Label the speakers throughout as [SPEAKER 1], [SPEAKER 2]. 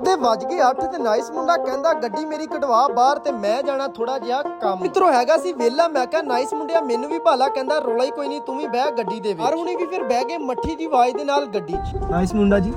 [SPEAKER 1] ਦੇ ਵੱਜ ਗਏ 8 ਤੇ ਨਾਈਸ ਮੁੰਡਾ ਕਹਿੰਦਾ ਗੱਡੀ ਮੇਰੀ ਕਢਵਾ ਬਾਹਰ ਤੇ ਮੈਂ ਜਾਣਾ ਥੋੜਾ ਜਿਹਾ ਕੰਮ। ਮਿੱਤਰੋ ਹੈਗਾ ਸੀ ਵੇਲਾ, ਮੈਂ ਕਿਹਾ ਨਾਈਸ ਮੁੰਡਿਆ ਮੈਨੂੰ ਵੀ ਭਾਲਾ, ਕਹਿੰਦਾ ਰੋਲਾ ਹੀ ਕੋਈ ਨਹੀਂ ਤੂੰ ਵੀ ਬਹਿ ਗੱਡੀ ਦੇ ਵਿੱਚ। ਹਰ ਹੁਣੀ ਵੀ ਫਿਰ ਬਹਿ ਗਏ ਮੱਠੀ ਦੀ ਆਵਾਜ਼ ਦੇ ਨਾਲ ਗੱਡੀ 'ਚ।
[SPEAKER 2] ਨਾਈਸ ਮੁੰਡਾ ਜੀ,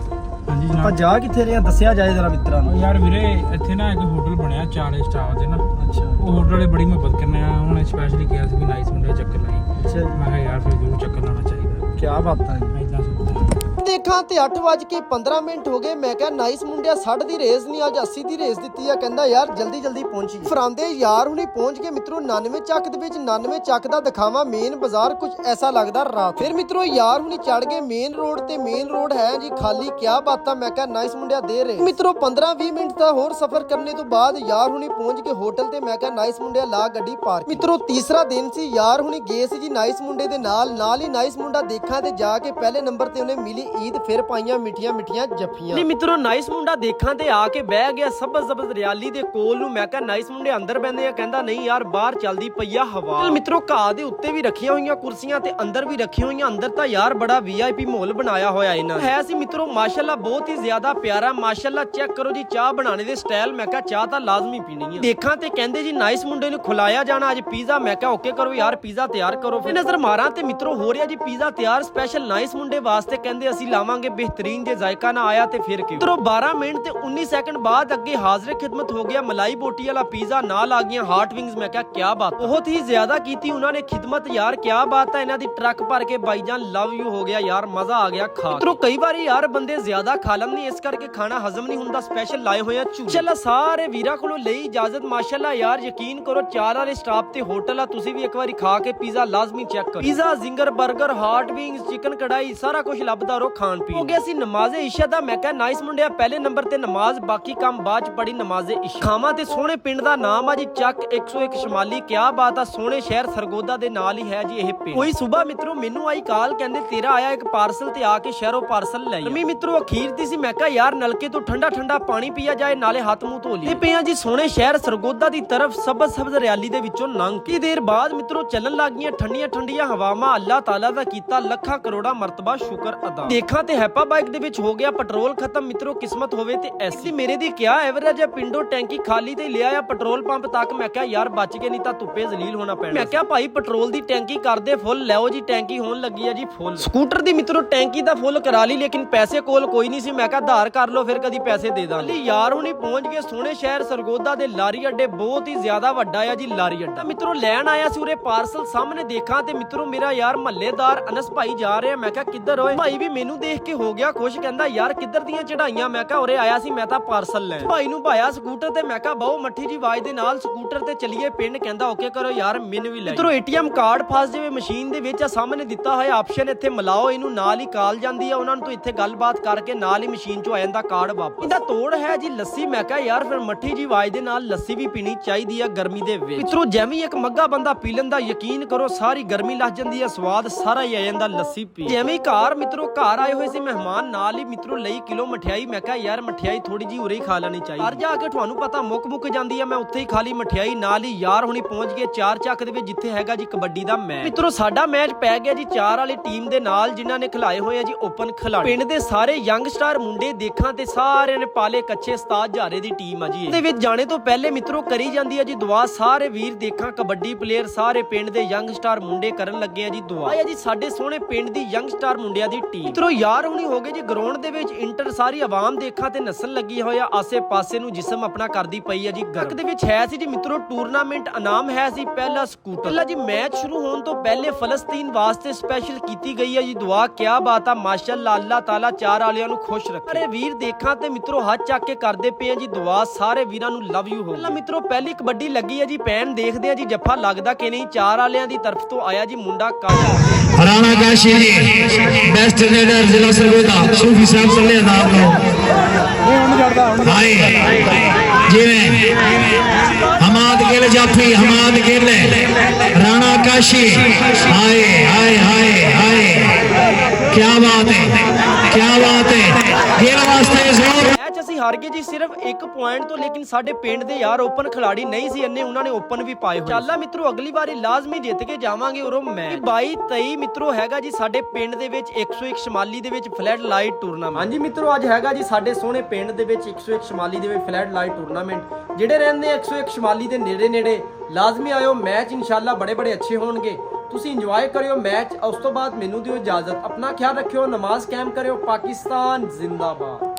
[SPEAKER 3] ਹਾਂਜੀ
[SPEAKER 2] ਆਪਾਂ
[SPEAKER 3] ਜਨਾਬ।
[SPEAKER 2] ਜਾ ਕਿੱਥੇ ਰਹੇ ਆ ਦੱਸਿਆ ਜਾਏ ਜਰਾ ਮਿੱਤਰਾਂ ਨੂੰ।
[SPEAKER 3] ਯਾਰ ਵੀਰੇ ਇੱਥੇ ਨਾ ਇੱਕ ਹੋਟਲ ਬਣਿਆ 4 ਸਟਾਰ ਦੇ ਨਾ।
[SPEAKER 2] ਅੱਛਾ
[SPEAKER 3] ਉਹ ਹੋਟਲ ਵਾਲੇ ਬੜੀ ਮੁਹੱਬਤ ਕਰਨੇ ਆ, ਹੁਣ ਸਪੈਸ਼ਲੀ ਕਿਹਾ ਸੀ ਵੀ ਨਾਈਸ ਮੁੰਡੇ ਚੱਕਰ ਲਾਈ।
[SPEAKER 2] ਅੱਛਾ
[SPEAKER 3] ਮੈਂ ਕਿਹਾ ਯਾਰ ਫਿਰ ਜ਼ਰੂਰ ਚੱਕਰ ਲਾਉਣਾ ਚਾਹੀਦਾ।
[SPEAKER 2] ਕੀ ਬਾਤਾਂ ਜੀ।
[SPEAKER 3] ਮੈਂ ਇਦਾਂ ਸੋਚਦਾ
[SPEAKER 1] ਦੇਖਾਂ ਤੇ 8:15 ਹੋ ਗਏ। ਮੈਂ ਕਿਹਾ ਨਾਈਸ ਮੁੰਡਿਆ 60 ਦੀ ਰੇਸ ਨਹੀਂ ਅੱਜ 80 ਦੀ ਰੇਸ ਦਿੱਤੀ ਆ। ਕਹਿੰਦਾ ਯਾਰ ਜਲਦੀ ਜਲਦੀ ਪਹੁੰਚੀ। ਫਰਾਂਦੇ ਯਾਰ ਹੁਣੀ ਪਹੁੰਚ ਗਏ ਮਿੱਤਰੋ 99 ਚੱਕ ਦੇ ਵਿੱਚ। 99 ਚੱਕ ਦਾ ਦਿਖਾਵਾ ਮੇਨ ਬਾਜ਼ਾਰ ਕੁਝ ਐਸਾ ਲੱਗਦਾ ਰਾਤ। ਫਿਰ ਮਿੱਤਰੋ ਯਾਰ ਹੁਣੀ ਚੜ ਗਏ ਮੇਨ ਰੋਡ ਤੇ। ਮੇਨ ਰੋਡ ਹੈ ਜੀ ਖਾਲੀ, ਕਿਆ ਬਾਤਾਂ। ਮੈਂ ਕਿਹਾ ਨਾਈਸ ਮੁੰਡਿਆ ਦੇ ਰਹੇ ਮਿੱਤਰੋ 15-20 ਮਿੰਟ ਦਾ ਹੋਰ ਸਫ਼ਰ ਕਰਨੇ ਤੋਂ ਬਾਅਦ ਯਾਰ ਹੁਣੀ ਪਹੁੰਚ ਕੇ ਹੋਟਲ ਤੇ। ਮੈਂ ਕਿਹਾ ਨਾਈਸ ਮੁੰਡਿਆ ਲਾ ਗੱਡੀ ਪਾਰਕ। ਮਿੱਤਰੋ ਤੀਸਰਾ ਦਿਨ ਸੀ, ਯਾਰ ਹੁਣੀ ਗਏ ਸੀ ਜੀ ਨਾਈਸ ਮੁੰਡੇ ਦੇ ਨਾਲ ਹੀ ਨਾਈਸ ਮੁੰਡਾ ਦੇਖਾਂ ਤੇ ਜਾ ਕੇ ਪਹਿਲੇ ਨੰਬਰ ਤੇ ਉਹਨੇ ਮਿਲੀ ਈਦ, ਫਿਰ ਪਾਈਆਂ ਮਿੱਠੀਆਂ ਜੱਫੀਆਂ। ਨਹੀਂ ਮਿੱਤਰੋ ਨਾਈਸ ਮੁੰਡਾ ਦੇਖਾਂ ਤੇ ਆ ਕੇ ਬਹਿ ਗਿਆ ਸਬਜ਼ ਰਿਆਲੀ ਦੇ ਕੋਲ ਨੂੰ। ਮੈਂ ਕਿਹਾ ਨਾਈਸ ਮੁੰਡੇ ਅੰਦਰ ਬੈੰਦੇ ਆ, ਕਹਿੰਦਾ ਨਹੀਂ ਯਾਰ ਬਾਹਰ ਚੱਲਦੀ ਪਈ ਆ ਹਵਾ। ਚਲ ਮਿੱਤਰੋ ਘਾਹ ਦੇ ਉੱਤੇ ਵੀ ਰੱਖੀਆਂ ਹੋਈਆਂ ਕੁਰਸੀਆਂ ਤੇ ਅੰਦਰ ਵੀ ਰੱਖੀਆਂ ਹੋਈਆਂ। ਅੰਦਰ ਤਾਂ ਯਾਰ ਬੜਾ VIP ਮਾਹੌਲ ਬਣਾਇਆ ਹੋਇਆ ਇਹਨਾਂ ਹੈ ਸੀ ਮਿੱਤਰੋ ਮਾਸ਼ਾਅੱਲਾ ਬਹੁਤ ਹੀ ਜ਼ਿਆਦਾ ਪਿਆਰਾ। ਮਾਸ਼ਾਅੱਲਾ ਚੈੱਕ ਕਰੋ ਜੀ ਚਾਹ ਬਣਾਉਣੇ ਦੇ ਸਟਾਈਲ। ਮੈਂ ਕਿਹਾ ਚਾਹ ਤਾਂ ਲਾਜ਼ਮੀ ਪੀਣੀ ਹੈ। ਦੇਖਾਂ ਤੇ ਕਹਿੰਦੇ ਜੀ ਨਾਈਸ ਮੁੰਡੇ ਨੂੰ ਖਿਲਾਇਆ ਜਾਣਾ ਅੱਜ ਪੀਜ਼ਾ। ਮੈਂ ਕਿਹਾ ਓਕੇ ਕਰੋ ਯਾਰ ਪੀਜ਼ਾ ਤਿਆਰ ਕਰੋ। ਫਿਰ ਨਜ਼ਰ ਮਾਰਾਂ ਤੇ ਮਿੱਤਰੋ ਹੋ ਰਿਹਾ ਜੀ ਪੀਜ਼ਾ ਤਿਆਰ ਸਪੈਸ਼ਲ ਨਾਈਸ ਮੁੰਡੇ ਵਾਸਤੇ। ਕਹਿੰਦੇ ਅਸੀਂ ਲਾਵਾਂਗੇ ਬਿਹਤਰੀਨ ਜੇ ਜ਼ਾਇਕਾ ਨਾ ਆਇਆ ਤੇ ਫਿਰ ਕਿਉਂ। ਮਿੱਤਰੋ 12 ਮਿੰਟ ਤੇ 19 ਸੈਕਿੰਡ ਬਾਅਦ ਅੱਗੇ ਹਾਜ਼ਰ ਖਿਦਮਤ ਹੋ ਗਿਆ ਮਲਾਈ ਬੋਟੀ ਵਾਲਾ ਪੀਜ਼ਾ, ਨਾਲ ਆ ਗਈਆਂ ਹਾਟ ਵਿੰਗਸ। ਮੈਂ ਕਿਹਾ ਕਿਆ ਬਾਤ, ਬਹੁਤ ਹੀ ਜ਼ਿਆਦਾ ਕੀਤੀ ਉਹਨਾਂ ਨੇ ਖਿਦਮਤ ਯਾਰ, ਕਿਆ ਬਾਤ ਹੈ। ਇਹਨਾਂ ਦੀ ਟਰੱਕ ਭਰ ਕੇ ਬਾਈਜਾਨ ਲਵ ਯੂ ਹੋ ਗਿਆ ਯਾਰ, ਮਜ਼ਾ ਆ ਗਿਆ ਖਾ। ਮਿੱਤਰੋ ਕਈ ਵਾਰੀ ਯਾਰ ਬੰਦੇ ਜ਼ਿਆਦਾ ਖਾ ਲੈਂਦੇ ਇਸ ਕਰਕੇ ਖਾਣਾ ਹਜ਼ਮ ਨਹੀਂ ਹੁੰਦਾ। ਸਪੈਸ਼ਲ ਲਾਏ ਹੋਏ ਆ ਚੂਲਾ। ਸਾਰੇ ਵੀਰਾਂ ਕੋਲੋਂ ਲਈ ਇਜਾਜ਼ਤ। ਮਾਸ਼ਾਅੱਲਾ ਯਾਰ ਯਕੀਨ ਕਰੋ 4 ਵਾਲੇ ਸਟਾਪ ਤੇ ਹੋਟਲ ਆ, ਤੁਸੀਂ ਵੀ ਇੱਕ ਵਾਰੀ ਖਾ ਕੇ ਪੀਜ਼ਾ ਲਾਜ਼ਮੀ ਚੈੱਕ ਕਰੋ। ਪੀਜ਼ਾ, ਜ਼ਿੰਗਰ, 버ਗਰ, ਹਾਟ ਵਿੰਗਸ, ਚਿਕਨ ਕੜਾਈ ਸਾਰਾ ਕੁਝ ਲੱਭਦਾ ਰਹੋ ਖਾਣ ਪੀਣ। ਹੋ ਗਿਆ ਸੀ ਨਮਾਜ਼ੇ ਇਸ਼ਾ ਦਾ। ਮੈਂ ਕਿਹਾ ਨਾਈਸ ਮੁੰਡਿਆ ਪਹਿਲੇ ਨੰਬਰ ਤੇ ਨਮਾਜ਼, ਬਾਕੀ ਕੰਮ ਬਾਅਦ ਚ ਪੜੀ ਨਮਾਜ਼ੇ ਇਸ਼ਾ। ਖਾਵਾਂ ਤੇ ਸੋਹਣੇ ਪਿੰਡ ਦਾ ਨਾਮ ਆ ਜੀ ਚੱਕ 101 ਸ਼ਮਾਲੀ। ਕਿਆ ਬਾਤ ਆ, ਸੋਹਣੇ ਸ਼ਹਿਰ ਸਰਗੋਦਾ ਦੇ ਨਾਲ ਹੀ ਹੈ ਜੀ ਇਹ ਪਿੰਡ। ਕੋਈ ਸੁਬਾ ਮਿੱਤਰੋ ਮੈਨੂੰ ਆਈ ਕਾਲ, ਕਹਿੰਦੇ ਤੇਰਾ ਆਇਆ ਇੱਕ ਪਾਰਸਲ ਤੇ ਆ ਕੇ ਸ਼ਹਿਰੋਂ ਪਾਰਸਲ ਲੈ। ਮੈਂ ਮਿੱਤਰੋ ਅਖੀਰ ਦੀ ਸੀ। ਮੈਂ ਕਿਹਾ ਯਾਰ ਨਲਕੇ ਤੋਂ ਠੰਡਾ ਪਾਣੀ ਪੀਆ ਜਾਏ ਨਾਲੇ ਹੱਥ ਮੂੰਹ ਧੋ ਲਈ। ਤੇ ਪਿਆ ਜੀ ਸੋਹਣੇ ਸ਼ਹਿਰ ਸਰਗੋਦਾ ਦੀ ਤਰਫ ਸਬਜ਼ ਰਿਆਲੀ ਦੇ ਵਿੱਚੋਂ ਲੰਘ ਕੇ ਦੇਰ ਬਾਅਦ ਮਿੱਤਰੋ ਚੱਲਣ ਲੱਗ ਗਈਆਂ ਠੰਡੀਆਂ ਹਵਾਵਾਂ। ਅੱਲਾਹ ਤਾਲਾ ਦਾ ਕੀਤਾ ਲੱਖਾਂ ਕਰੋੜਾਂ ਮਰਤਬਾ ਸ਼ੁਕਰ ਅਦਾ। ਦੇਖਾਂ ਤੇ ਹੈਪਾ ਬਾਈਕ ਦੇ ਵਿੱਚ ਹੋ ਗਿਆ ਪੈਟਰੋਲ ਖਤਮ। ਮਿੱਤਰੋ ਕਿਸਮਤ ਹੋਵੇ ਤੇ ਐਸੀ ਮੇਰੇ ਦੀ ਕਿਆ ਐਵਰੇਜ ਹੈ। ਪਿੰਡੋਂ ਟੈਂਕੀ ਖਾਲੀ ਤੇ ਲਿਆ ਆ ਪੈਟਰੋਲ ਪੰਪ ਤੱਕ। ਮੈਂ ਕਿਹਾ ਯਾਰ ਬਚ ਕੇ ਨਹੀਂ ਤਾਂ ਧੁੱਪੇ ਜ਼ਲੀਲ ਹੋਣਾ ਪੈਣਾ। ਮੈਂ ਕਿਹਾ ਭਾਈ ਪੈਟਰੋਲ ਦੀ ਟੈਂਕੀ ਕਰਦੇ ਫੁੱਲ, ਲੈਓ ਜੀ ਟੈਂਕੀ ਹੋਣ ਲੱਗੀ ਆ ਜੀ ਫੁੱਲ। ਸਕੂਟਰ ਦੀ ਮਿੱਤਰੋ ਟੈਂਕੀ ਦਾ ਫੁੱਲ ਕਰਾ ਲਈ, ਲੇਕਿਨ ਪੈਸੇ ਕੋਲ ਕੋਈ ਨਹੀਂ ਸੀ। ਮੈਂ ਕਿਹਾ ਧਾਰ ਕਰ ਲੋ ਫਿਰ ਕਦੀ ਪੈਸੇ ਦੇ ਦਾਂਗੇ। ਯਾਰ ਹੁਣੀ ਪਹੁੰਚ ਗਏ ਸੋਹਣੇ ਸ਼ਹਿਰ ਸਰਗੋਦਾ ਦੇ ਲਾਰੀ ਅੱਡੇ। ਬਹੁਤ ਹੀ ਜ਼ਿਆਦਾ ਵੱਡਾ ਆ ਜੀ ਲਾਰੀ ਅੱਡਾ। ਮਿੱਤਰੋ ਲੈਣ ਆਇਆ ਸੀ ਉਰੇ ਪਾਰਸਲ। ਸਾਹਮਣੇ ਦੇਖਾਂ ਤੇ ਮਿੱਤਰੋ ਮੇਰਾ ਯਾਰ ਮਹੱਲੇਦਾਰ ਅਨਸ ਭਾਈ ਜਾ ਰਿਹਾ। ਮੈਂ ਕਿਹਾ ਕਿੱਧਰ ਹੋਏ ਭਾਈ, ਵੀ ਮੈਨੂੰ ਦੇਖ ਕੇ ਹੋ ਗਿਆ ਖੁਸ਼। ਕਹਿੰਦਾ ਯਾਰ ਕਿੱਧਰ ਦੀਆਂ ਚੜਾਈਆਂ। ਮੈਂ ਕਿਹਾ ਉਰੇ ਆਇਆ ਸੀ ਮੈਂ ਤਾਂ ਪਾਰਸਲ ਲੈਣ। ਭਾਈ ਨੂੰ ਭਾਇਆ ਸਕੂਟਰ ਤੇ। ਮੈਂ ਕਿਹਾ ਬਹੁ ਮੱਠੀ ਜੀ ਆਵਾਜ਼ ਦੇ ਨਾਲ ਸਕੂਟਰ ਤੇ ਚਲੀਏ ਪਿੰਡ। ਕਹਿੰਦਾ ਓਕੇ ਕਰੋ ਯਾਰ ਮੈਨੂੰ ਵੀ ਲੈ। ਮਿੱਤਰੋ ATM ਕਾਰਡ ਫਸ ਜਾਵੇ ਮਸ਼ੀਨ ਦੇ ਵਿੱਚ, ਆ ਸਾਹਮਣੇ ਦਿੱਤਾ ਹੋਇਆ ਆਪਸ਼ਨ, ਇੱਥੇ ਮਿਲਾਓ ਇਹਨੂੰ, ਨਾਲ ਹੀ ਕਾਲ ਜਾਂਦੀ ਆ ਉਹਨਾਂ ਨੂੰ। ਤੋਂ ਇੱਥੇ ਗੱਲਬਾਤ ਕਰਕੇ ਨਾਲ ਹੀ ਮਸ਼ੀਨ ਚੋਂ ਆ ਜਾਂਦਾ ਕਾਰਡ ਵਾਪਸ। ਇਹਦਾ ਤੋੜ ਹੈ ਜੀ ਲੱਸੀ। ਮੈਂ ਕਿਹਾ ਯਾਰ ਫਿਰ ਮੱਠੀ ਜੀ ਆਵਾਜ਼ ਦੇ ਨਾਲ ਲੱਸੀ ਵੀ ਪੀਣੀ ਚਾਹੀਦੀ ਆ ਗਰਮੀ ਦੇ ਵਿੱਚ। ਮਿੱਤਰੋ ਜਿਵੇਂ ਇੱਕ ਮੱਗਾ ਬੰਦਾ ਪੀ ਲੈਂਦਾ ਯਕੀਨ ਕਰੋ ਸਾਰੀ ਗਰਮੀ ਲੱਗ ਜਾਂਦੀ ਆ, ਸਵਾਦ ਸਾਰਾ ਹੀ ਆ ਜਾਂਦਾ ਲੱਸੀ ਪੀ। ਜਿਵੇਂ ਘਰ ਮਿੱਤਰੋ ਘਰ ਆਏ ਹੋਏ ਸੀ ਮਹਿਮਾਨ, ਨਾਲ ਹੀ ਮਿੱਤਰੋ ਲਈ ਕਿਲੋ ਮਠਿਆਈ। ਮੈਂ ਕਿਹਾ ਯਾਰ ਮਠਿਆਈ ਥੋੜੀ ਜੀ ਉਰੇ ਹੀ ਖਾ ਲੈਣੀ ਚਾਹੀਦੀ। ਘਰ ਜਾ ਕੇ ਤੁਹਾਨੂੰ ਪਤਾ ਮੁੱਕ ਜਾਂਦੀ ਆ, ਮੈਂ ਉੱਥੇ ਹੀ ਖਾ ਲਈ ਮਠਿਆਈ। ਨਾਲ ਹੀ ਯਾਰ ਹੁਣੀ ਪਹੁੰਚ ਗਏ 4 ਚੱਕ ਦੇ ਵਿੱਚ ਜਿੱਥੇ ਹੈਗਾ ਜੀ ਕਬੱਡੀ ਦਾ ਮੈਚ। ਮਿੱਤਰੋ ਸਾਡਾ ਮੈਚ ਪੈ ਗਿਆ ਜੀ 4 ਵਾਲੀ ਟੀਮ ਦੇ ਨਾਲ, ਜਿਨ੍ਹਾਂ ਨੇ ਖਿਲਾਏ ਹੋਏ ਆ ਜੀ ਓਪਨ ਖਿਲਾੜੀ। ਪਿੰਡ ਦੇ ਸਾਰੇ ਯੰਗਸਟਰ ਮੁੰਡੇ ਦੇਖਾਂ ਤੇ ਸਾਰਿਆਂ ਨੇ ਪਾਲੇ ਕੱਚੇ ਉਸਤਾਦ ਜਾਰੇ ਦੀ ਟੀਮ ਆ ਜੀ। ਇਹਦੇ ਵਿੱਚ ਜਾਣੇ ਤੋਂ ਪਹਿਲੇ ਮਿੱਤਰੋ ਕਰੀ ਜਾਂਦੀ ਆ ਜੀ ਦੁਆ। ਸਾਰੇ ਵੀਰ ਦੇਖਾਂ ਕਬੱਡੀ ਪਲੇਅਰ ਸਾਰੇ ਪਿੰਡ ਦੇ ਯੰਗਸਟਰ ਮੁੰਡੇ ਕਰਨ ਲੱਗੇ ਆ ਜੀ ਦੁਆ। ਆਇਆ ਜੀ ਸਾਡੇ ਸੋਹਣੇ ਪਿੰਡ ਦੀ ਯੰਗਸਟਰ ਮੁੰਡਿਆਂ ਦੀ ਟੀਮ। ਮਿੱਤਰੋ ਯਾਰ ਹੁਣੀ ਹੋ ਗਏ ਜੀ ਗਰਾਊਂਡ ਦੇ ਵਿੱਚ ਇੰਟਰ। ਸਾਰੀ ਆਵਾਮ ਦੇਖਾਂ ਤੇ ਨਸਲ ਲੱਗੀ ਹੋਇਆ, ਆਸੇ ਪਾਸੇ ਨੂੰ ਜਿਸਮ ਆਪਣਾ ਕਰਦੀ ਪਈ ਆ ਜੀ ਗਰਕ ਦੇ ਵਿੱਚ ਹੈ ਸੀ ਜੀ ਮਿੱਤਰੋ ਟੂਰਨਾਮੈਂਟ। ਇਨਾਮ ਹੈ ਸੀ ਪਹਿਲਾ ਸਕੂਟਰ। ਪਹਿਲਾਂ ਜੀ ਮੈਚ ਸ਼ੁਰੂ ਹੋਣ ਤੋਂ ਪਹਿਲੇ ਫਲਸਤੀਨ ਵਾਸਤੇ ਸਪੈਸ਼ਲ ਕੀਤੀ ਗਈ ਆ ਜੀ ਦੁਆ। ਕਿਆ ਬਾਤ ਆ ਮਾਸ਼ਾਅੱਲਾ, ਅੱਲਾਹ ਤਾਲਾ 4 ਵਾਲਿਆਂ ਨੂੰ ਖੁਸ਼ ਰੱਖੇ। ਸਾਰੇ ਵੀਰ ਦੇਖਾਂ ਤੇ ਮਿੱਤਰੋ ਹੱਥ ਚੱਕ ਕੇ ਕਰਦੇ ਪਏ ਆ ਜੀ ਦੁਆ। ਸਾਰੇ ਵੀਰਾਂ ਨੂੰ ਲਵ ਯੂ ਹੋ। ਪਹਿਲਾਂ ਮਿੱਤਰੋ ਪਹਿਲੀ ਕਬੱਡੀ ਲੱਗੀ ਆ ਜੀ ਪੈਨ, ਦੇਖਦੇ ਆ ਜੀ ਜੱਫਾ ਲੱਗਦਾ ਕਿ ਨਹੀਂ। 4 ਵਾਲਿਆਂ ਦੀ ਤਰਫ ਤੋਂ ਆਇਆ ਜੀ ਮੁੰਡਾ ਕਾਲਾ।
[SPEAKER 4] ਰਾਣਾ ਕਾਸ਼ੀ ਜੀ ਬੈਸਟ ਰੇਡਰ ਜ਼ਿਲ੍ਹਾ ਸਰਗੋਦਾ ਸੂਫੀ ਸਾਹਿਬ ਸੱਲੇ ਨਾਮ ਨੂੰ ਹਾਏ ਜਿਵੇਂ ਹਮਾਦ ਗਿੱਲ ਜਾਫੀ ਹਮਾਦ ਗਿੱਲ ਰਾਣਾ ਕਾਸ਼ੀ ਹਾਏ ਹਾਏ ਹਾਏ ਹਾਏ ਕੀ ਬਾਤ ਹੈ ਗਿੱਲ ਵਾਸਤੇ ਜ਼ੋਰ।
[SPEAKER 1] ਅਸੀਂ ਹਾਰ ਗਏ ਜੀ ਸਿਰਫ 1 ਪੁਆਇੰਟ ਤੋਂ, ਲੇਕਿਨ ਸਾਡੇ ਪਿੰਡ ਦੇ ਯਾਰ ਓਪਨ ਖਿਲਾੜੀ ਨਹੀਂ ਸੀ ਇੰਨੇ, ਉਹਨਾਂ ਨੇ ਓਪਨ ਵੀ ਪਾਏ ਹੋਏ। ਚੱਲਾ ਮਿੱਤਰੋ ਅਗਲੀ ਵਾਰੀ ਲਾਜ਼ਮੀ ਜਿੱਤ ਕੇ ਜਾਵਾਂਗੇ ਉਰੋਂ ਮੈਚ। 22-23 ਮਿੱਤਰੋ ਹੈਗਾ ਜੀ ਸਾਡੇ ਪਿੰਡ ਦੇ ਵਿੱਚ 101 ਸ਼ਮਾਲੀ ਦੇ ਵਿੱਚ ਫਲੈਟ ਲਾਈਟ ਟੂਰਨਾਮੈਂਟ। ਹਾਂਜੀ ਮਿੱਤਰੋ ਅੱਜ ਹੈਗਾ ਜੀ ਸਾਡੇ ਸੋਹਣੇ ਪਿੰਡ ਦੇ ਵਿੱਚ 101 ਸ਼ਮਾਲੀ ਦੇ ਵਿੱਚ ਫਲੈਟ ਲਾਈਟ ਟੂਰਨਾਮੈਂਟ। ਜਿਹੜੇ ਰਹਿੰਦੇ 101 ਸ਼ਮਾਲੀ ਦੇ ਨੇੜੇ ਲਾਜ਼ਮੀ ਆਇਓ, ਮੈਚ ਇਨਸ਼ਾਅੱਲਾ ਬੜੇ ਅੱਛੇ ਹੋਣਗੇ। ਤੁਸੀਂ ਇੰਜੋਏ ਕਰਿਓ ਮੈਚ। ਉਸ ਤੋਂ ਬਾਅਦ ਮੈਨੂੰ ਦਿਓ ਇਜਾਜ਼ਤ। ਆਪਣਾ ਖਿਆਲ ਰੱਖਿਓ, ਨਮਾਜ਼ ਕਾਇਮ ਕਰਿਓ। ਪਾਕਿਸਤਾਨ ਜ਼ਿੰਦਾਬਾਦ।